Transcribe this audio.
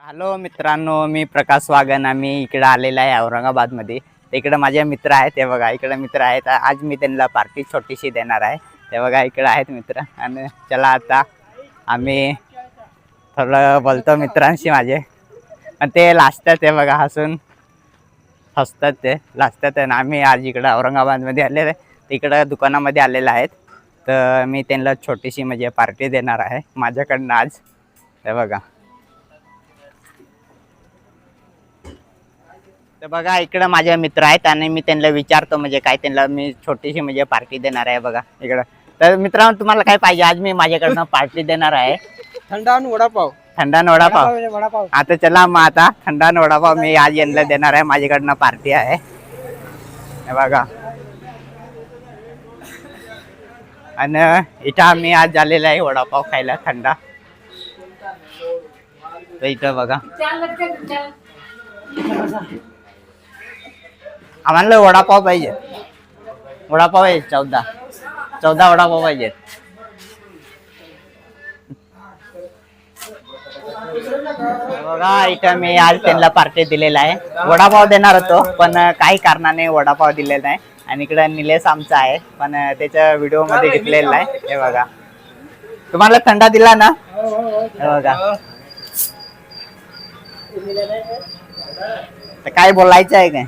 Hello मित्रांनो, मी प्रकाश wagon. आम्ही इकडे आलेला आहे औरंगाबादमध्ये. इकडे माझे मित्र आहेत, ते बघा इकडे मित्र आहेत. आज मी त्यांना पार्टी छोटीशी देणार आहे. ते बघा इकडे आहेत मित्र. आणि चला आता आम्ही थोडं बोलतो मित्रांशी माझे. आणि ते लाजतात, ते बघा हसून हसतात, ते लाजतात. आणि आम्ही आज इकडे औरंगाबादमध्ये आलेलो आहे. तिकडं दुकानामध्ये आलेलं आहेत. तर मी त्यांना छोटीशी म्हणजे पार्टी देणार आहे माझ्याकडनं आज. ते बघा, तर बघा इकडं माझे मित्र आहेत आणि मी त्यांना विचारतो म्हणजे काय त्यांना मी छोटीशी म्हणजे पार्टी देणार आहे. बघा इकडं. तर मित्रांनो, तुम्हाला काय पाहिजे? आज मी माझ्याकडनं पार्टी देणार आहे. थंडा आणि वडापाव. थंडा आणि वडापाव. वडापाव आता चला मग, आता थंडा आणि वडापाव मी आज यांना देणार आहे. माझ्याकडनं पार्टी आहे. हे बघा. आणि इथं आम्ही आज आलेला आहे वडापाव खायला थंडा. तर इथं बघा, आम्हाला वडापाव पाहिजे. वडापाव आहे 14 वडापाव पाहिजेत. बघा इथं मी आज त्यांना पार्टी दिलेला आहे. वडापाव देणार होतो पण काही कारणाने वडापाव दिलेला नाही. आणि इकडे निलेश आमचा आहे, पण त्याच्या व्हिडिओ मध्ये घेतलेला आहे. हे बघा, तुम्हाला थंडा दिला ना. हे बघा, तर काय बोलायचं आहे काय?